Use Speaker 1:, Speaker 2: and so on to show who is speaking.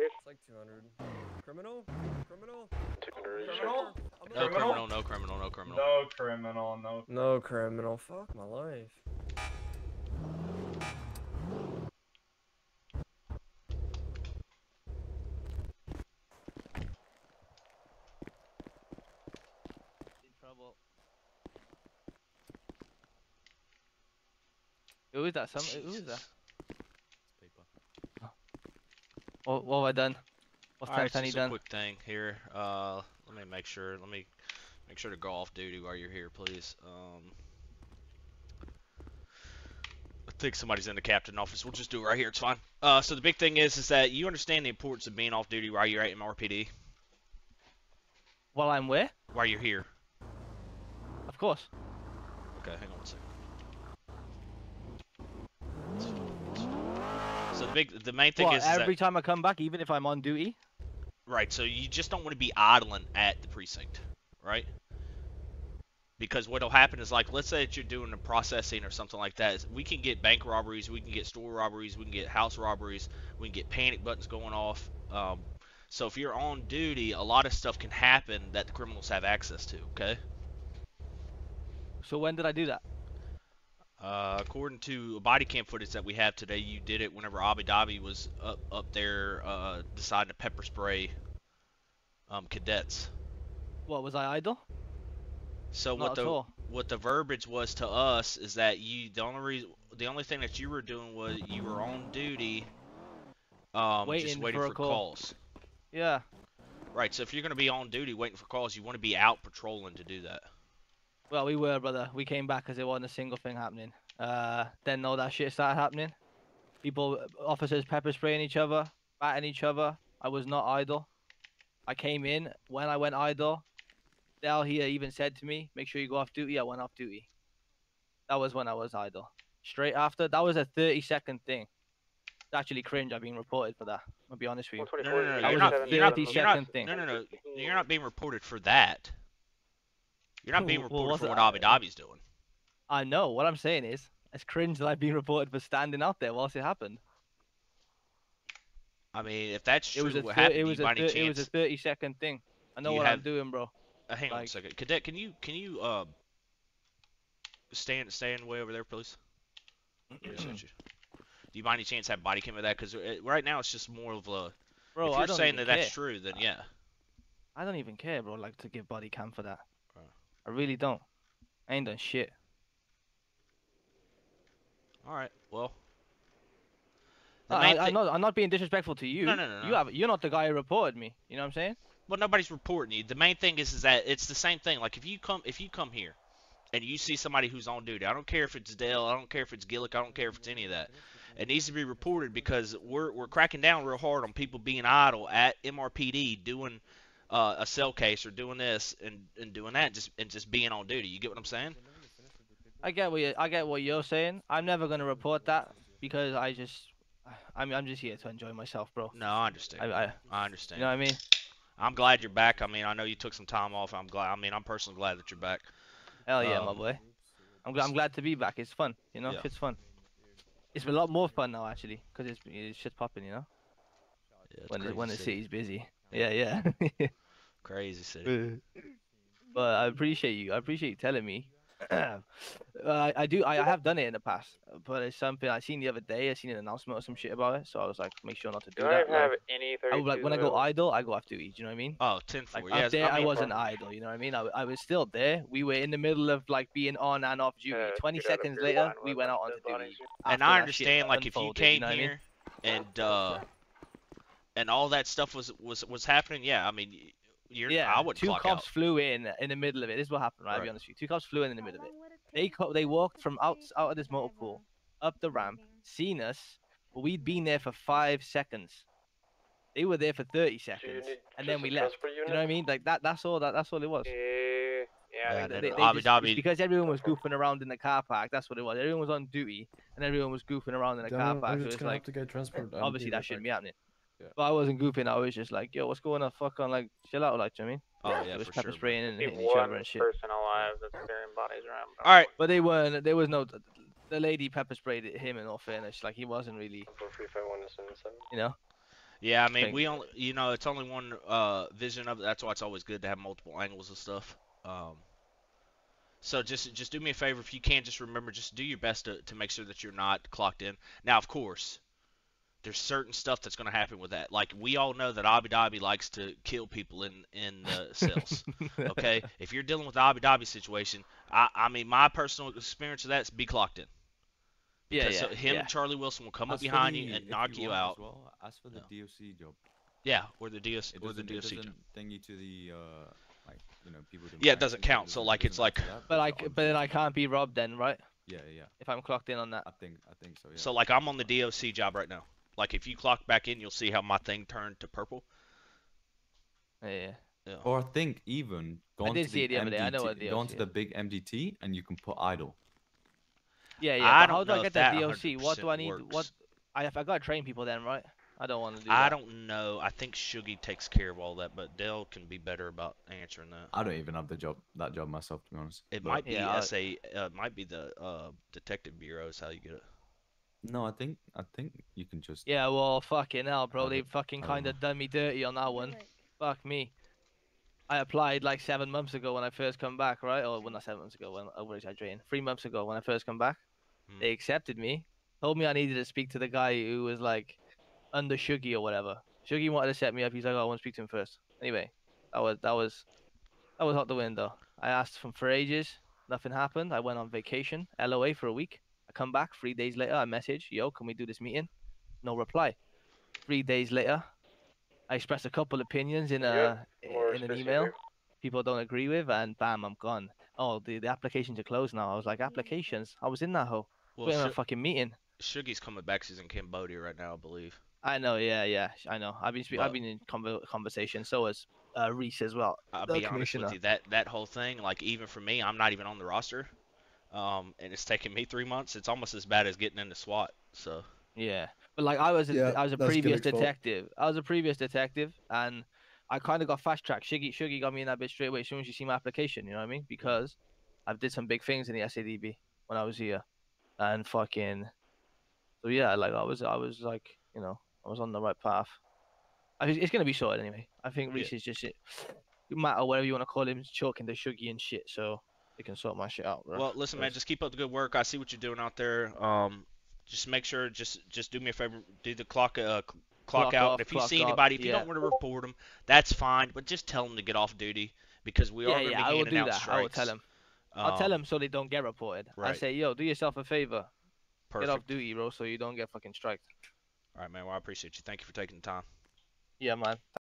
Speaker 1: It's like 200. Criminal? Criminal?
Speaker 2: 200.
Speaker 1: Criminal?
Speaker 3: No criminal, no criminal, no criminal.
Speaker 4: No criminal, no.
Speaker 1: No criminal. Fuck my life.
Speaker 5: In trouble. Who is that? Who is that? What have I done? What's Tenpenny
Speaker 3: just
Speaker 5: done?
Speaker 3: a quick thing here. Let me make sure. Let me make sure to go off duty while you're here, please. I think somebody's in the captain office. We'll just do it right here. It's fine. So the big thing is that you understand the importance of being off duty while you're at MRPD.
Speaker 5: While I'm where?
Speaker 3: While you're here.
Speaker 5: Of course.
Speaker 3: Okay, hang on one second. So the main thing is
Speaker 5: every
Speaker 3: that,
Speaker 5: time I come back, even if I'm on duty.
Speaker 3: right. So you just don't want to be idling at the precinct, right? Because what'll happen is, like, let's say that you're doing the processing or something like that. We can get bank robberies, we can get store robberies, we can get house robberies, we can get panic buttons going off. So if you're on duty, a lot of stuff can happen that the criminals have access to. Okay.
Speaker 5: So when did I do that?
Speaker 3: According to body cam footage that we have today, you did it whenever Abu Dhabi was up there deciding to pepper spray cadets.
Speaker 5: What, was I idle?
Speaker 3: So
Speaker 5: Not at all.
Speaker 3: what the verbiage was to us is that the only thing that you were doing was you were on duty, just waiting for calls.
Speaker 5: Yeah.
Speaker 3: Right. So if you're gonna be on duty waiting for calls, you want to be out patrolling to do that.
Speaker 5: Well, we were, brother. We came back because there wasn't a single thing happening. Then all that shit started happening. Officers pepper spraying each other, batting each other. I was not idle. I came in. When I went idle, Dal here even said to me, make sure you go off duty. I went off duty. That was when I was idle. Straight after, that was a 30-second thing. It's actually cringe. I've been reported for that. I'll be honest with you.
Speaker 3: No.
Speaker 5: That was a 30-second thing.
Speaker 3: No. You're not being reported for that. You're not being reported for what Abu Dhabi's doing.
Speaker 5: I know. What I'm saying is, it's cringe that I've been reported for standing out there whilst it happened.
Speaker 3: I mean, if that's true, what
Speaker 5: it
Speaker 3: happened,
Speaker 5: was a 30-second thing. I know what I'm doing, bro.
Speaker 3: Hang on a second, Cadet. Can you stand way over there, please? Do you by any chance have body cam of that? Because right now it's just more of a.
Speaker 5: Bro,
Speaker 3: if you're saying that that's true, then yeah.
Speaker 5: I don't even care, bro. Like to give body cam for that. I really don't. I ain't done shit.
Speaker 3: Alright, well.
Speaker 5: I'm not being disrespectful to you.
Speaker 3: No.
Speaker 5: You're not the guy who reported me. You know what I'm saying?
Speaker 3: Well, nobody's reporting you. The main thing is that it's the same thing. Like if you come here and you see somebody who's on duty, I don't care if it's Dale, I don't care if it's Gillick, I don't care if it's any of that. It needs to be reported because we're cracking down real hard on people being idle at MRPD doing a cell case or doing this and doing that and just being on duty. You get what I'm saying?
Speaker 5: I get what you're saying. I'm never gonna report that because I'm just here to enjoy myself, bro.
Speaker 3: No, I understand. I understand.
Speaker 5: You know what I mean?
Speaker 3: I'm glad you're back. I mean, I know you took some time off. I'm glad. I mean, I'm personally glad that you're back.
Speaker 5: Hell yeah, my boy. I'm glad to be back. It's fun. You know, it's fun. It's a lot more fun now actually, cause it's shit popping. You know. Yeah, when the city's busy. Yeah.
Speaker 3: Crazy city.
Speaker 5: But I appreciate you. I appreciate you telling me. I have done it in the past, but it's something I seen the other day. I seen an announcement or some shit about it, so I was like, make sure not to do that.
Speaker 2: Have any
Speaker 5: when I go idle, I go after duty. Do you know what I mean?
Speaker 3: Oh, 10-4.
Speaker 5: Like,
Speaker 3: yeah,
Speaker 5: up there, I wasn't idle. You know what I mean? I was still there. We were in the middle of like being on and off duty. 20 seconds later, we went out onto duty.
Speaker 3: And I understand, like, if you came here and all that stuff was happening, yeah, I mean. I would
Speaker 5: two cops flew in the middle of it. This is what happened, right? I'll be honest with you. Two cops flew in the middle of it. They walked from out of this motor pool up the ramp, seen us, but we'd been there for 5 seconds. They were there for 30 seconds, and then we left. You know what I mean? Like that's all it was.
Speaker 2: Yeah.
Speaker 5: Because everyone was goofing around in the car park. That's what it was. Everyone was on duty, and everyone was goofing around in the car park. So it's like,
Speaker 1: to get transport.
Speaker 5: obviously that shouldn't be happening. Yeah. But I wasn't goofing. I was just like, yo, what's going on? Fuck on, like, chill out, like, do you know what I mean?
Speaker 3: Oh yeah,
Speaker 5: just
Speaker 3: for
Speaker 5: pepper
Speaker 3: sure.
Speaker 5: spraying and hitting each other and shit.
Speaker 2: Person alive that's carrying bodies around.
Speaker 3: All right.
Speaker 5: But they weren't. There was no. The lady pepper sprayed him. In all fairness, like he wasn't really. You know.
Speaker 3: Yeah, I mean,
Speaker 5: Think.
Speaker 3: we only, it's only one vision of it. That's why it's always good to have multiple angles and stuff. So just do me a favor if you can. Just remember, just do your best to make sure that you're not clocked in. Now, of course, there's certain stuff that's going to happen with that. Like we all know that Abu Dhabi likes to kill people in the cells. Okay, if you're dealing with the Abu Dhabi situation, I mean, my personal experience of that is be clocked in.
Speaker 5: Yeah,
Speaker 3: Because
Speaker 5: yeah,
Speaker 3: him
Speaker 5: yeah.
Speaker 3: and Charlie Wilson will come up
Speaker 4: As for
Speaker 3: behind you
Speaker 4: the-
Speaker 3: and
Speaker 4: if
Speaker 3: knock you
Speaker 4: want
Speaker 3: out.
Speaker 4: As well, as for the DOC job,
Speaker 3: Yeah, or the DOC
Speaker 4: it
Speaker 3: or the
Speaker 4: doesn't, it
Speaker 3: DOC.
Speaker 4: doesn't thing you to the like people doing
Speaker 3: Yeah, it
Speaker 4: pranks
Speaker 3: doesn't
Speaker 4: and shit,
Speaker 3: count. So
Speaker 4: doesn't-
Speaker 3: like it's
Speaker 4: doesn't add
Speaker 3: like
Speaker 4: to that,
Speaker 5: But
Speaker 4: the
Speaker 5: like,
Speaker 4: other
Speaker 5: but then
Speaker 4: things
Speaker 5: I
Speaker 4: do.
Speaker 5: can't be robbed then, right?
Speaker 4: Yeah,
Speaker 5: If I'm clocked in on that.
Speaker 4: I think so. Yeah.
Speaker 3: so like I'm on the DOC job right now. Like if you clock back in, you'll see how my thing turned to purple.
Speaker 5: Yeah.
Speaker 3: Yeah.
Speaker 4: Or I think even go
Speaker 5: I
Speaker 4: on
Speaker 5: did
Speaker 4: to
Speaker 5: see it the other day, I know what
Speaker 4: MDT, go on
Speaker 5: DOC
Speaker 4: to the big MDT, and you can put idle.
Speaker 5: Yeah,
Speaker 3: I
Speaker 5: but how
Speaker 3: don't
Speaker 5: do I
Speaker 3: know
Speaker 5: get
Speaker 3: if
Speaker 5: that
Speaker 3: that
Speaker 5: DOC? What do I
Speaker 3: 100%
Speaker 5: need?
Speaker 3: works.
Speaker 5: What? I got to train people then, right? I don't want to do
Speaker 3: I
Speaker 5: that.
Speaker 3: don't know. I think Shuggy takes care of all that, but Dell can be better about answering that.
Speaker 4: I don't even have that job myself, to be honest.
Speaker 3: It
Speaker 4: But
Speaker 3: might be
Speaker 5: Yeah,
Speaker 3: might be the Detective Bureau is how you get it.
Speaker 4: no, I think you can just.
Speaker 5: Yeah, well, fucking hell, bro.
Speaker 4: I
Speaker 5: They
Speaker 4: don't-
Speaker 5: fucking
Speaker 4: I don't
Speaker 5: kind of
Speaker 4: know.
Speaker 5: done me dirty on that one. Fuck me. I applied like 7 months ago when I first come back, right? Or well, not 7 months ago, when over exaggerating. 3 months ago when I first come back,
Speaker 3: Hmm.
Speaker 5: they accepted me. Told me I needed to speak to the guy who was like under Shuggy or whatever. Shuggy wanted to set me up. He's like, oh, I want to speak to him first. Anyway, that was out the window. I asked him for ages. Nothing happened. I went on vacation, LOA for a week. I come back 3 days later. I message, yo, can we do this meeting? No reply. 3 days later, I expressed a couple opinions in
Speaker 2: More
Speaker 5: in an email.
Speaker 2: specific.
Speaker 5: People don't agree with, and bam, I'm gone. Oh, the applications are closed now. I was like, applications? I was in that hole.
Speaker 3: Well,
Speaker 5: Waiting on a fucking meeting.
Speaker 3: Shuggy's coming back. She's in Cambodia right now, I believe.
Speaker 5: I know, yeah, I know. I've
Speaker 3: But-
Speaker 5: been in conversation. So has Reese as well.
Speaker 3: I'll
Speaker 5: the
Speaker 3: be honest with
Speaker 5: commissioner.
Speaker 3: you, that whole thing, like even for me, I'm not even on the roster. And it's taken me 3 months. It's almost as bad as getting into SWAT. So
Speaker 5: Yeah, but like I was a
Speaker 1: Yeah, that's
Speaker 5: previous
Speaker 1: Gillick's fault.
Speaker 5: detective. I was a previous detective, and I kind of got fast tracked. Shuggy got me in that bit straight away as soon as you see my application. You know what I mean? Because I've did some big things in the SADB when I was here, and fucking. So yeah, like I was like, I was on the right path. It's gonna be sorted anyway. I think Reese is just it. No matter whatever you want to call him, choking the Shuggy and shit. So they can sort my shit out, bro.
Speaker 3: well, listen, man,
Speaker 5: Yes.
Speaker 3: just keep up the good work. I see what you're doing out there. Just make sure, just do me a favor, do the clock
Speaker 5: Clock
Speaker 3: out.
Speaker 5: off,
Speaker 3: And if you
Speaker 5: clock
Speaker 3: see
Speaker 5: up,
Speaker 3: anybody, if you
Speaker 5: yeah.
Speaker 3: don't want to report them, that's fine. But just tell them to get off duty because we are
Speaker 5: Yeah,
Speaker 3: going to
Speaker 5: yeah,
Speaker 3: be
Speaker 5: I will
Speaker 3: handing
Speaker 5: do
Speaker 3: out
Speaker 5: that.
Speaker 3: strikes.
Speaker 5: I will tell him. I'll tell
Speaker 3: Um,
Speaker 5: him so they don't get reported. I
Speaker 3: right.
Speaker 5: say, yo, do yourself a favor.
Speaker 3: Perfect.
Speaker 5: Get off duty, bro, so you don't get fucking striked.
Speaker 3: All right, man. Well, I appreciate you. Thank you for taking the time.
Speaker 5: Yeah, man.